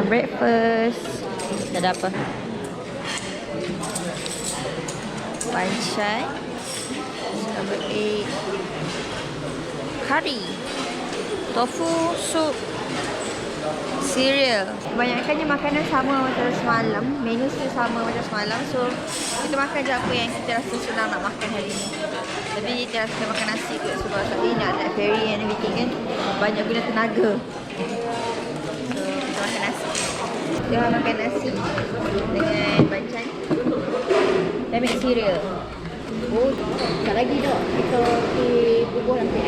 breakfast. Kita ada apa? Bancai, scrambled egg, curry, tofu, sup, cereal. Kebanyakannya makanan sama macam semalam. Menu still sama macam semalam. So, kita makan je apa yang kita rasa senang nak makan hari ni. Tapi kita rasa makan nasi kot sebab saat ni nak naik ferry and everything kan. Banyak guna tenaga. So, kita makan nasi. Kita makan nasi dengan bancai. Dan make cereal. Oh, tak lagi dah. Kita bubur nanti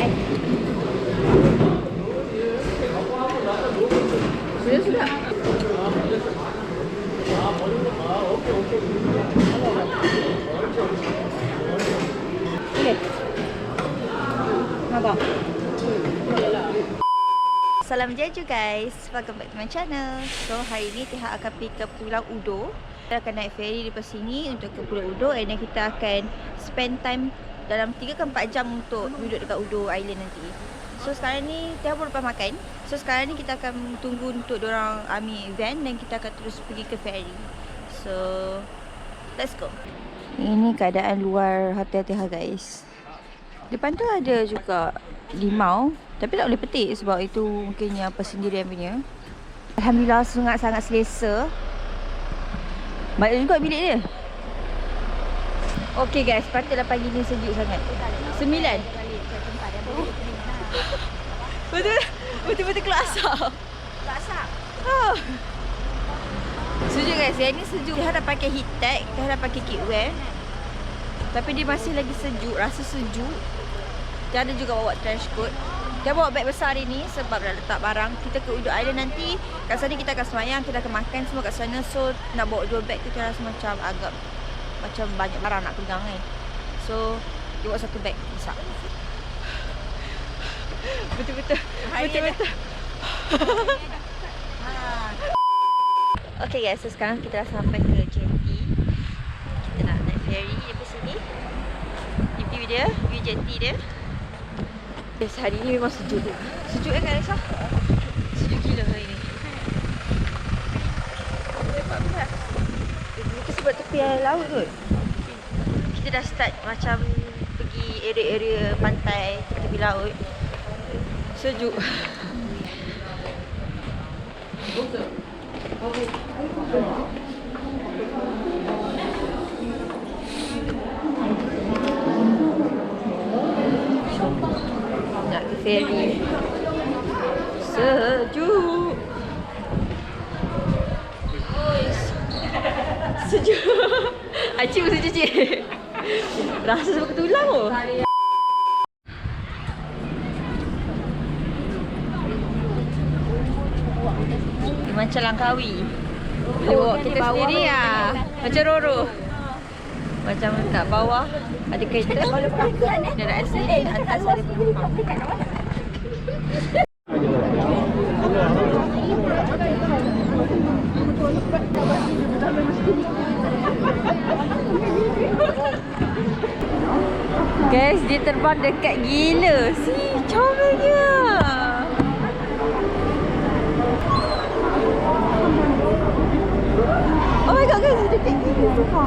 Sudah. Okey. Nampak? Salam jeju guys. Welcome back to my channel. So hari ni Tihak akan pergi ke Pulau Udo. Kita akan naik ferry daripada sini untuk ke Pulau Udo. And then kita akan spend time dalam 3 ke 4 jam untuk duduk dekat Udo Island nanti. So sekarang ni Tihak pun lepas makan. So sekarang ni kita akan tunggu untuk diorang ambil van dan kita akan terus pergi ke ferry. So let's go. Ini keadaan luar hotel Tihak guys. Depan tu ada juga limau, tapi tak boleh petik sebab itu mungkinnya persendirian punya. Alhamdulillah sangat-sangat selesa. Baik juga bilik dia. Okey guys, patutlah pagi ni sejuk sangat. 9. Betul-betul keluar asap. Keluar asap. Oh. Sejuk guys, yang ni sejuk. Dia dah pakai heat tech, dia dah pakai kickwear. Tapi dia masih lagi sejuk, rasa sejuk. Dia ada juga bawa trench coat. Dia bawa beg besar hari ni sebab dah letak barang. Kita ke Udo Island nanti. Kat sana kita akan semayang, kita akan makan semua kat sana. So nak bawa 2 beg tu rasa macam agak macam banyak barang nak pegang kan. So dia bawa 1 beg besar. Betul-betul. Betul-betul. Okay guys, so sekarang kita dah sampai ke jetty. Kita nak naik ferry daripada sini. Ni view dia, view jetty dia. Yes, hari ni memang sejuk. Sejuk kan Aisyah? Sejuk gila hari ni. Mungkin sebab tepi air laut kot. Kita dah start macam pergi area-area pantai tepi laut. Sejuk. Nak ke ferry. Sejuk. Sejuk. Acik pun sejuk cik. Rasa sebab ketulang tu. Macam Langkawi. Boleh bawa kita sendiri lah. Macam Roro. Macam kat bawah ada kereta. Dia nak sendiri, atas ada penumpang. Guys, dia terbang dekat gila. Si comelnya. Oh my god guys, dia dekat gila semua.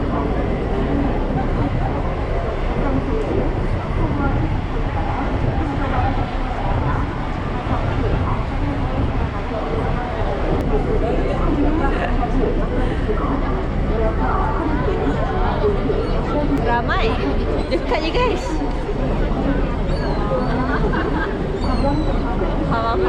Ramai. Dekat je guys. Faham.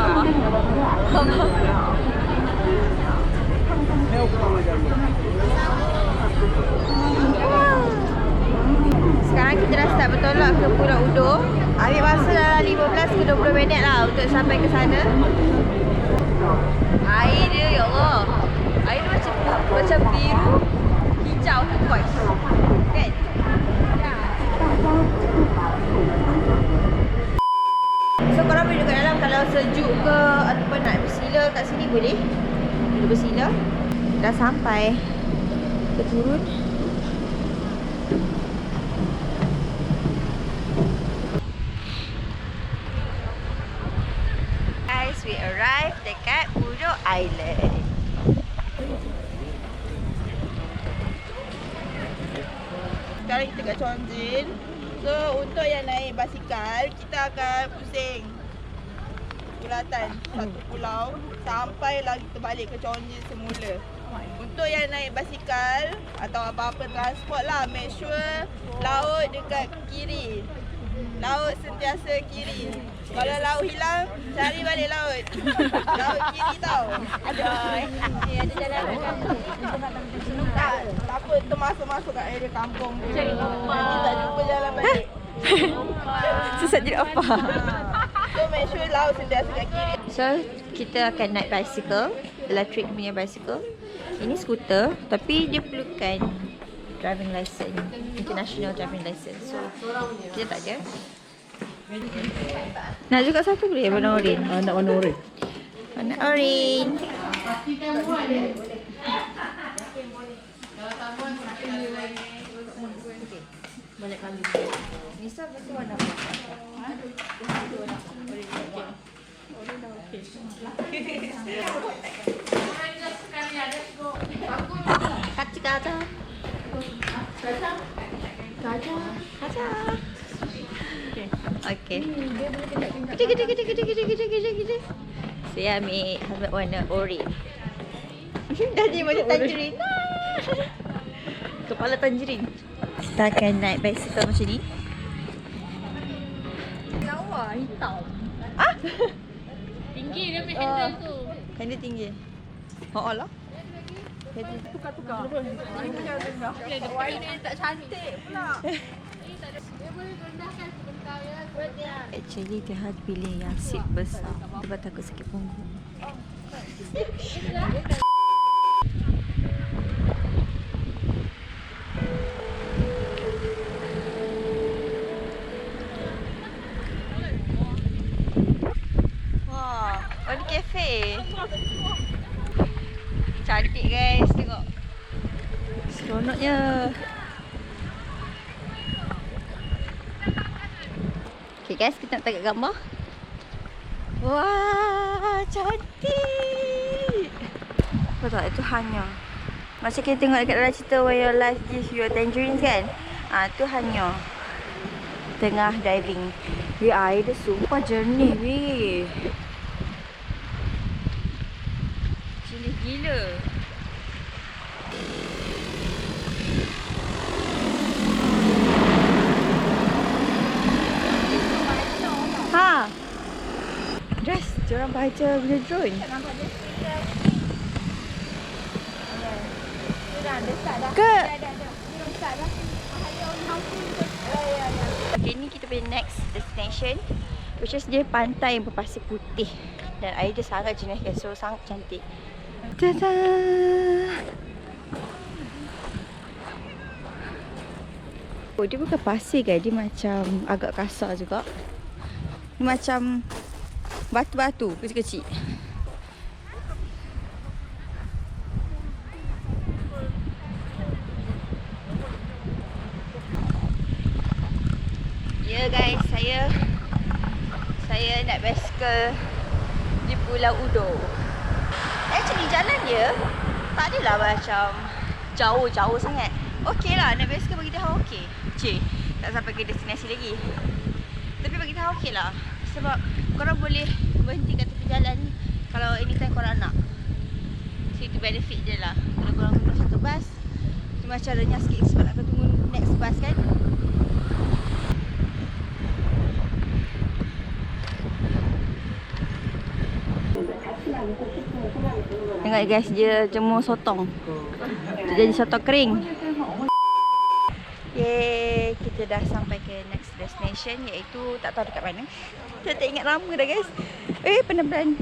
Sekarang kita dah start bertolak ke Pulau Udo. Ambil masa dalam 15 ke 20 minit lah untuk sampai ke sana. Air dia, ya Allah. Air dia macam biru, hijau, turquoise. Kan? So korang boleh duduk kat dalam kalau sejuk ke ataupun nak bersila kat sini boleh. Duduk bersila. Dah sampai. Kita turun. Guys, we arrived dekat Udo Island. dekat Chongjin. So untuk yang naik basikal, kita akan pusing bulatan satu pulau sampailah kita balik ke Chongjin semula. Untuk yang naik basikal atau apa-apa transport lah, make sure laut dekat kiri. Laut sentiasa kiri. Kalau laut hilang, cari balik laut. Laut kiri tau. Ada jalan kan. Tak apa, termasuk-masuk kat area kampung tu. Nanti tak jumpa jalan balik. Susah jadi apa? So make sure laut sentiasa kat kiri. So, kita akan naik bicycle, electric punya bicycle. Ini skuter, tapi dia perlukan driving license, international driving license. So, kita tak ada. Nak juga satu boleh warna oren. Nak warna oren. Warna oren. Banyak kali. Nisa betul warna apa? Kaca. Okey. Gede. Saya ambil helmet warna oren. Jadi macam tangerine. Kepala tangerine. Kita akan naik bicycle macam ni. Lawa hitam. Ah? Tinggi dia punya handle tu. Kan dia tinggi. Oh lah. Jadi Tukar. Warna tak cantik pula. Dia boleh rendahkan sebentar ya. actually dia harus pilih yang seat besar. Sebab takut sakit punggung. Wah, Oni Cafe. Cantik guys, tengok. Seronoknya. Okay guys, kita nak tengok gambar. Wah, cantik. Apa tak? Itu hanya. Macam kita tengok dekat dalam cerita When Your Life Gives You a Tangerine kan? Tu hanya. Tengah diving. Air dia sumpah jernih weh. Jernih gila. Ha. Dress, diorang baca punya drone. Ke? Okay, ni kita punya next destination, which is dia pantai yang berpasir putih. Dan air dia sangat jernih guys, so sangat cantik. Tada! Oh, dia bukan pasir guys, dia macam agak kasar juga. Dia macam batu-batu kecil-kecil. Ya guys, saya nak basikal di Pulau Udo. Actually jalan dia tak adalah macam jauh-jauh sangat. Okey lah, nak basikal bagi dia okey. Tak sampai ke destinasi lagi. Tapi bagi dia okey lah. Sebab korang boleh berhenti kat tepi jalan kalau anytime korang nak. So itu benefit je lah. Kalau korang tunggu satu bas, tu macam renyah sikit sebab nak tunggu next bus kan. Tengok guys, dia jemur sotong. Dia jadi sotong kering. Yeay, kita dah sampai ke next destination, iaitu tak tahu dekat mana. Saya tak ingat nama dah guys. Pelan-pelan.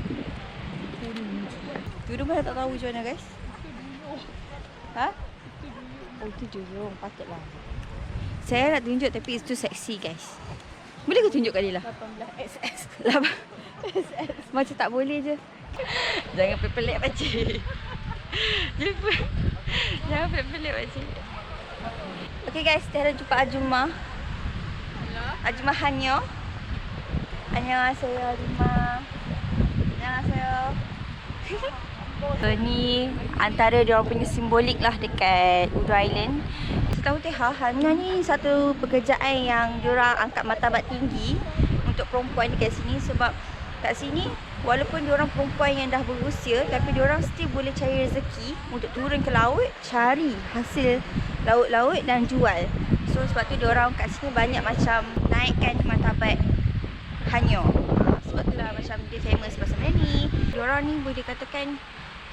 Tudung mana tak tahu macam mana guys. Ha? Oh, itu jurung, patutlah. Saya nak tunjuk tapi itu seksi guys. Boleh ke tunjuk kali lah? 18XS. Macam tak boleh je. Jangan pelik-pelik pakcik. Jangan pelik-pelik pakcik. Okay guys, kita dah jumpa Ajuma. Ajuma Hanyo. Annyeonghaseyo Ajuma. Annyeonghaseyo. So ni antara dia orang punya simbolik lah dekat Udo Island. So, tahu Teha, Hana ni satu pekerjaan yang diorang angkat martabat tinggi untuk perempuan dekat sini. Sebab kat sini walaupun diorang perempuan yang dah berusia, tapi diorang still boleh cari rezeki untuk turun ke laut, cari hasil laut-laut dan jual. So sebab tu diorang kat sini banyak macam naikkan martabat Hanyo. Sebab tu lah macam dia famous pasal benda ni. Diorang ni boleh dikatakan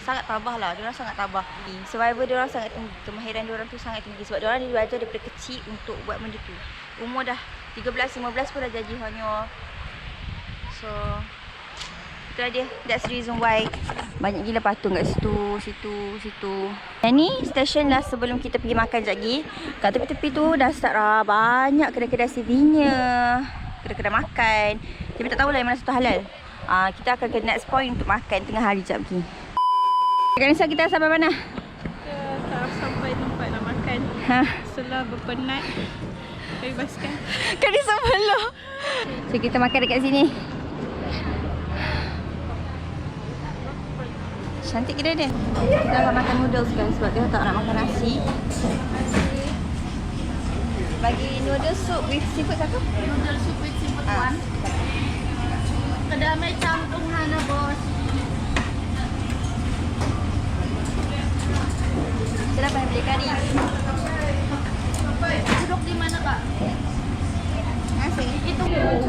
sangat tabah lah. Diorang sangat tabah. Survivor diorang sangat tinggi. Kemahiran diorang tu sangat tinggi. Sebab diorang ni belajar daripada kecil untuk buat benda tu. Umur dah 13-15 pun dah jadi Hanyo. So itulah dia. That's the reason why banyak gila patung kat situ. Yang ni stesen lah sebelum kita pergi makan sekejap lagi. Kat tepi-tepi tu dah start lah banyak kedai-kedai souvenir, kedai-kedai makan. Tapi tak tahulah yang mana satu halal. Kita akan ke next point untuk makan tengah hari sekejap lagi. Kak Nisa, kita sampai mana? Kita tak sampai tempat nak makan. Setelah berpenat bebaskan. Kak Nisa belum. So kita makan dekat sini. Cantik kedai dia. Kita akan makan noodles kan sebab dia tak nak makan nasi. Bagi noodle soup with seafood satu? Noodle soup with seafood one. Kedamai campur Hana bos. Kita dapat beli kari. Duduk di mana kak? Nasi.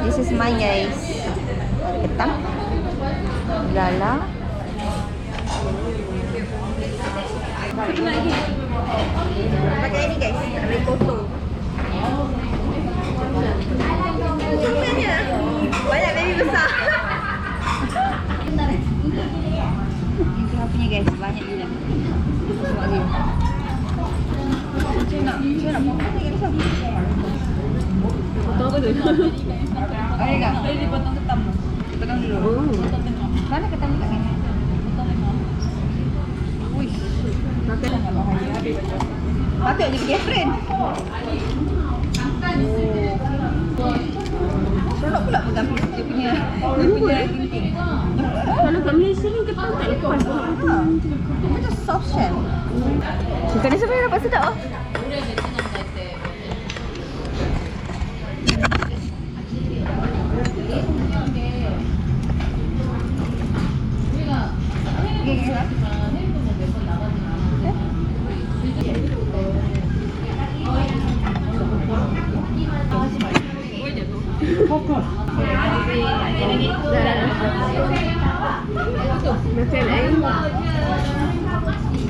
This is mine guys. Ada kentang, lala. Pakai ini guys, ricotta. Banyak baby besar. Ini punya guys, banyak gila. Sebab dia. Saya nak potong ni kan. Potong apa tu? Ada tak? Boleh dipotong ketam. Potong dulu. Potong tengah. Mana ketam dekat sini? Potong tengah. Wih. Makan dah bahaya habis. Patut je pergi friend. Seronok pula pegang dia punya ginting. Kalau kat Malaysia ni ketam tak lepas. Dia macam soft shell. Bukan dia sebenarnya dapat sedap oh.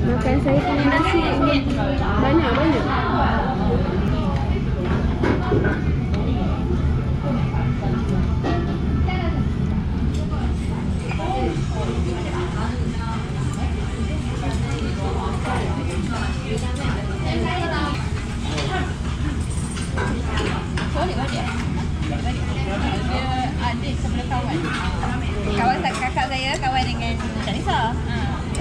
Makan saya punya nasi banyak. Adik sebelah kawan. Kawan kakak saya kawan dengan Kak Nisa.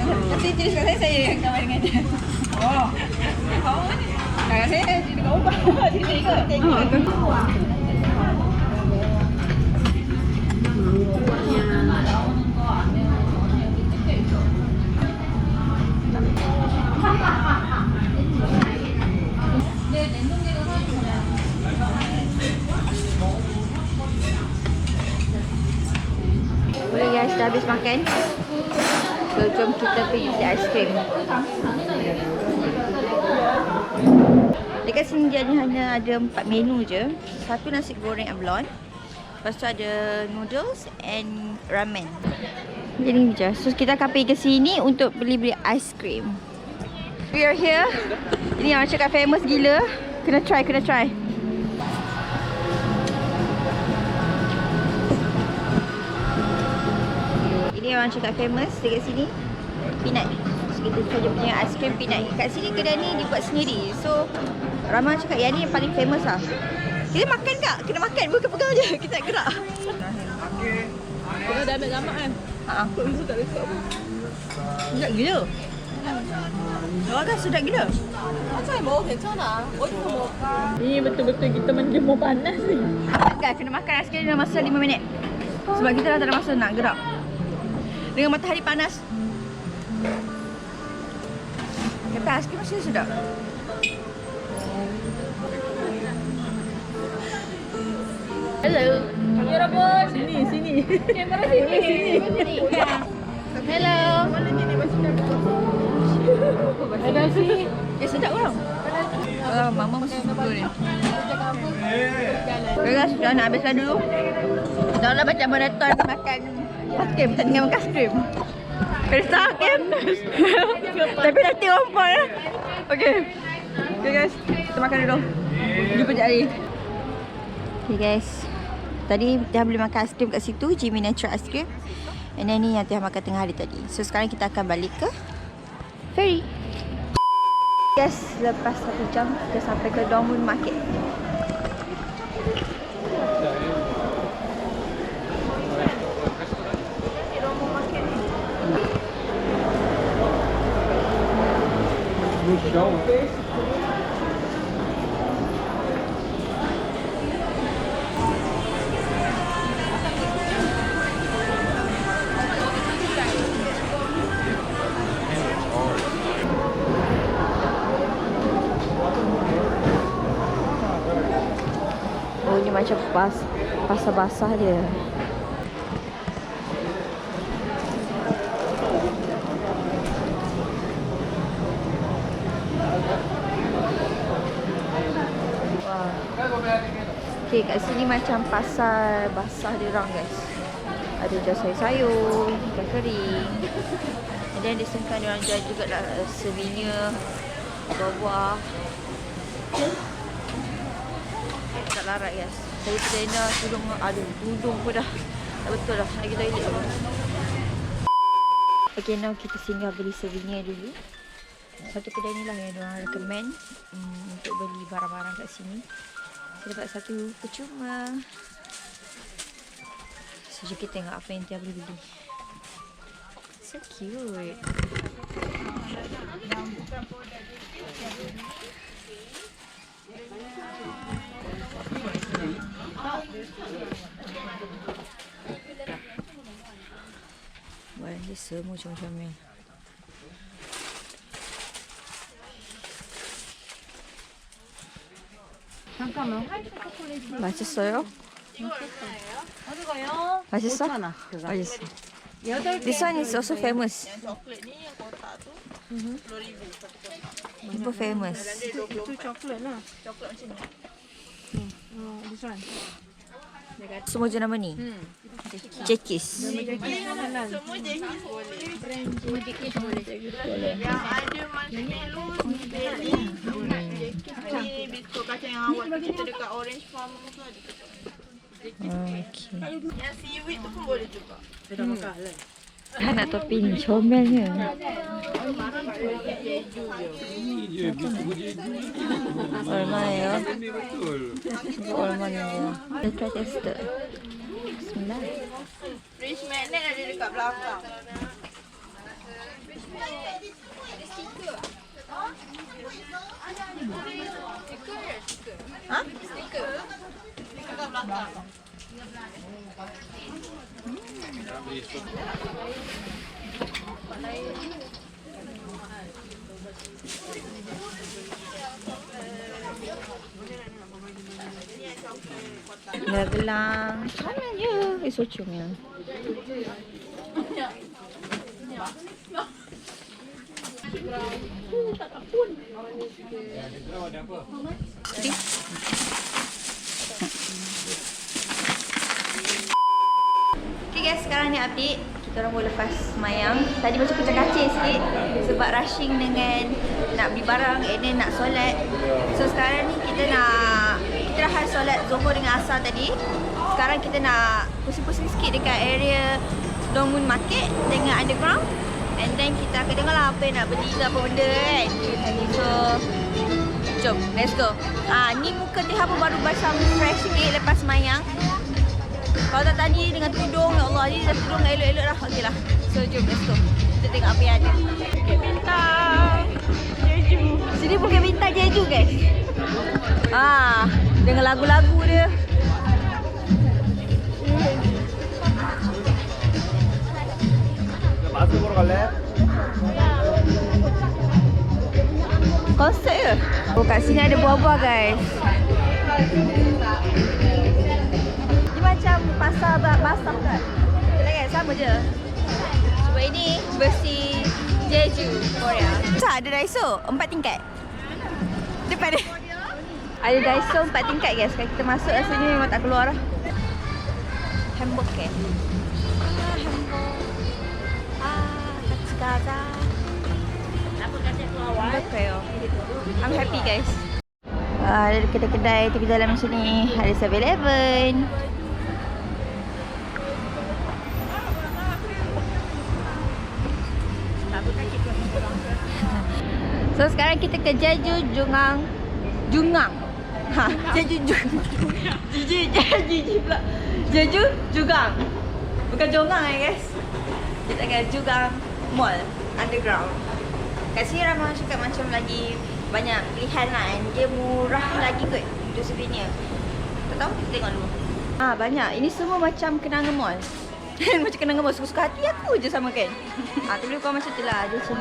Tapi jenis kakak saya yang kawan dengan dia. Oh. Kawan ni. Kakak saya dia dekat rumah. Dia ikut. Boleh guys, dah habis makan. So jom kita pergi beli aiskrim. Dekat sini dia hanya ada 4 menu je. Satu nasi goreng abalone. Lepas tu ada noodles and ramen. Jadi ni je. So kita akan pergi ke sini untuk beli-beli aiskrim. We are here. Ini yang cakap famous gila. Kena try. Ini orang cakap famous dekat sini. Peanut. So kita try dia punya aiskrim peanut. Kat sini kedai ni dibuat sendiri. So ramai orang cakap yang ni yang paling famous lah. Kita makan kak? Kena makan, bukan pegang je. Kita nak gerak. Kita dah ambil gambar kan? Haa. Kok Izu tak rekod apa? Sedap gila. Orang kan sedap gila. Macam yang bawah 괜찮아. 어디서 먹을까? Ini betul-betul kita menjemur panas ni. Guys, kena makan aiskrim dalam masa 5 minit. Sebab kita dah tak ada masa nak gerak. Dengan matahari panas. Tapi aiskrim masih sedap. Hello. Sini, sini. Kamera sini. Hello. Ada sini. Sedap orang. Mama masih suka ni. Okay guys, dah nak habiskan dulu. Dah lah macam marathon makan hakim, tak tinggal makan skrim. Kristal hakim. Tapi nanti orang pun ya. Okay. Okay guys, kita makan dulu. Jumpa sekejap lagi. Okay guys. Tadi dah boleh makan aiskrim kat situ, Jimmy Natural Ice Cream. And then ni yang Tiah makan tengah hari tadi. So sekarang kita akan balik ke ferry. Guys, lepas 1 jam kita sampai ke Dong Mun Market. Oh, ni macam pasar basah dia. Wah. Okay, kat sini macam pasar basah dia orang guys. Ada jual sayur-sayur, ikan kering. And then disebutkan dia orang jual juga lah souvenir, buah-buah. Tak larat guys. Saya terlena tudung. Aduh, tudung pun dah tak betul dah. Nak pergi toilet apa. Okay, now kita singgah beli souvenir dulu. Satu kedai ni lah yang diorang recommend untuk beli barang-barang kat sini. Saya dapat satu percuma. So, jom kita tengok apa yang Tia boleh beli. So cute. Wah, dia semua macam-macam. 잠깐만. 맛있어요? 맛있어? 맛있어. This one is also famous. Yang coklat ni, yang kotak tu, RM10,000. Super famous. Itu coklat lah. Coklat macam ni. This one. Semua jenama ni. Jekis. Semua jenis boleh. Yang ada marshmallow, berry, ni biskut kacang yang awak kita dekat Orange Farm tu ada. Okay. Yang seaweed tu pun boleh juga. Nak topping comelnya. Orman ya. Orman ya. Kita try tester. Bismillah. Fridge magnet ada dekat belakang. Ha? Stiker. Stiker kat belakang. Gelang. Comelnya. So comel. Okay guys, sekarang ni update. Kita orang baru lepas semayang. Tadi macam kacir-kacir sikit sebab rushing dengan nak beli barang and then nak solat. So sekarang ni kita dah hari solat Zuhur dengan Asar tadi. Sekarang kita nak pusing-pusing sikit dekat area Dong Mun Market dengan underground. And then kita akan tengok lah apa yang nak beli ke apa benda kan. So jom, let's go. Ni muka Tiha pun baru basah fresh sikit lepas semayang. Kalau tak tadi dengan tudung, ya Allah, ni dah tudung elok-elok dah. Okey lah. So jom, let's go. Kita tengok apa yang ada. Bukit Bintang Jeju. Sini Bukit Bintang Jeju guys. Dengan lagu-lagu dia. Konsert ke? Oh, kat sini ada buah-buah guys. basah kan? Betul kan? Sama je. Cuma ini versi Jeju, Korea. Tak ada Daiso 4 tingkat. Depan dia. Ada Daiso 4 tingkat guys. Kalau kita masuk rasanya memang tak keluar lah. Hamburg ke? Hamburg. Katsugaza. Hamburg kayo. I'm happy guys. Ada kedai-kedai tepi jalan macam ni. Ada 7-Eleven. So sekarang kita ke Jeju Jungang. Ha, Jeju Jungang. Jeju pula. Jeju Jugang. Bukan Jongang guys. Kita ke Jugang Mall Underground. Kat sini ramai orang cakap macam lagi banyak pilihan lah kan. Dia murah lagi kot untuk sebenarnya. Tak tahu, kita tengok dulu. Banyak. Ini semua macam Kenanga Mall. Macam Kenanga Mall. Suka-suka hati aku je sama kan. Tu boleh kau macam tu lah. Dia macam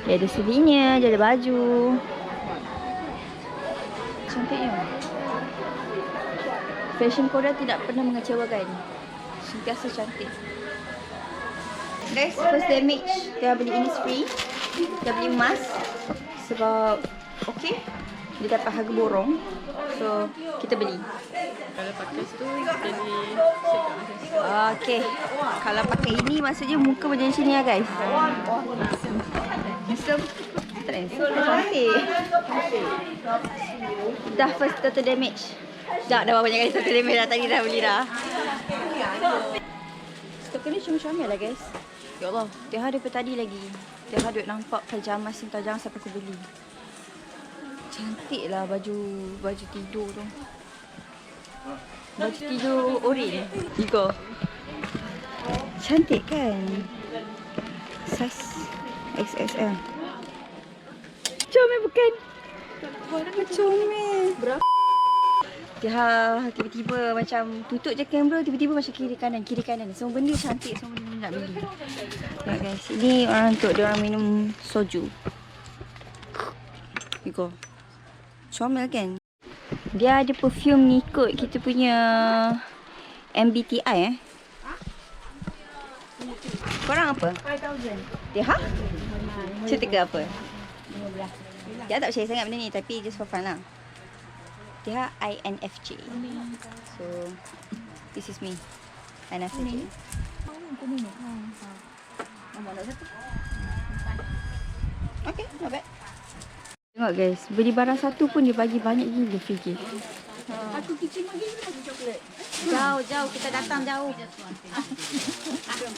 dia ada sebinya, dia ada baju. Cantiknya. Fashion Korea tidak pernah mengecewakan. Sentiasa cantik. Guys, first damage. Kita beli Innisfree. Kita beli emas. Sebab okay, dia dapat harga borong. So, kita beli. Kalau pakai tu jadi Okay. Kalau pakai ini maksudnya muka macam sini lah guys. So, cantik. Dah first total damage. Dah berapa banyak kali total damage dah. Tadi dah beli dah. Stok ni cuma Syamil lah guys. Ya Allah, dia daripada tadi lagi. Dia duk nampak pajamas yang tajam sampai aku beli. Cantik lah baju tidur tu. Baju tidur oren. Tiga. Cantik kan? Size XXL. Comel bukan? Comel. Berapa? Dia tiba-tiba macam tutup je kamera, tiba-tiba macam kiri kanan. Semua benda cantik, semua benda nak beli. Tengok guys, ini orang untuk dia orang minum soju. Iko. Comel kan? Dia ada perfume ni kot kita punya MBTI Korang apa? 5,000. Dia cerita ke apa? 15. Dia tak percaya sangat benda ni tapi just for fun lah. Dia INFJ. So this is me. INFJ. Okay, not bad. Tengok guys, beli barang satu pun dia bagi banyak gila free gift. Aku kicim lagi bagi coklat. Jauh, kita datang jauh.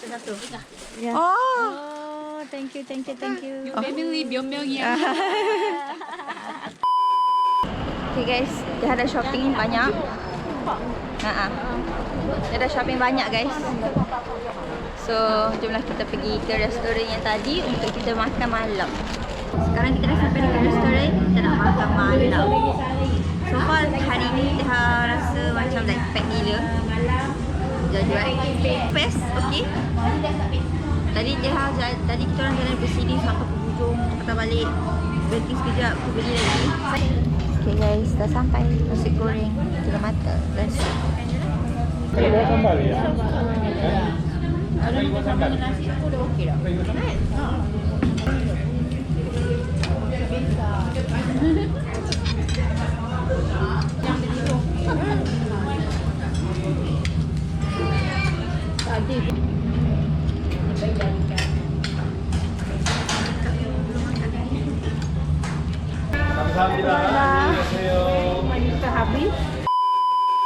Satu. Yeah. Oh, thank you. Family biong-biongnya. Okay guys, dia ada shopping banyak. Dia ada shopping banyak guys. So, jomlah kita pergi ke restoran yang tadi untuk kita makan malam. Sekarang kita dah sampai dekat restoran, kita nak makan malam. So far hari ni dah rasa macam like pack gila. Jadi best, okay. Tadi kita orang jalan dari sini sampai ke hujung, patah balik. Berhenti sekejap, aku beli lagi. Okay guys, dah sampai. Nasi goreng tiga mata. Let's go. Ada sambal ya? Ada sambal nasi aku dah okey dah.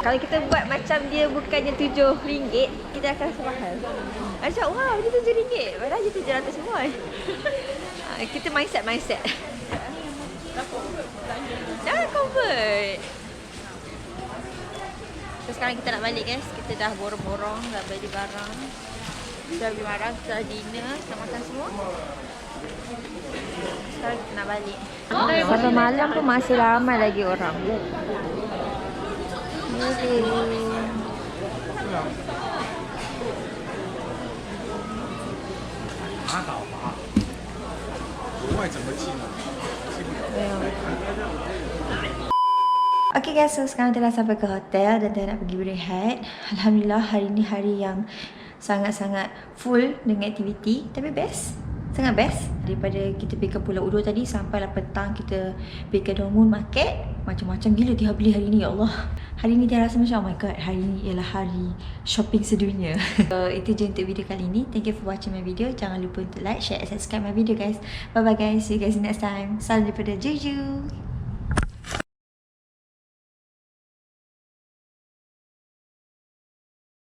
Kalau kita buat macam dia bukannya RM7, kita akan rasa mahal. Macam wow, dia RM7. Padahal dia RM700 semua. Kita mindset. Jangan convert. So sekarang kita nak balik guys. Kita dah borong-borong, dah beli barang. Kita dah beli barang, kita dah dinner, kita makan semua. Sekarang kita nak balik. Sampai malam pun masih ramai lagi orang. Okay guys, so sekarang telah sampai ke hotel dan dah nak pergi berehat. Alhamdulillah hari ni hari yang sangat-sangat full dengan aktiviti. Tapi best, sangat best. Daripada kita pergi ke Pulau Udo tadi sampailah petang kita pergi ke Don Moon Market. Macam-macam gila dia beli hari ni, ya Allah. Hari ni dia rasa macam, oh my god, hari ni ialah hari shopping sedunia. So itu je untuk video kali ni. Thank you for watching my video. Jangan lupa untuk like, share and subscribe my video guys. Bye bye guys, see you guys next time. Salam daripada Juju.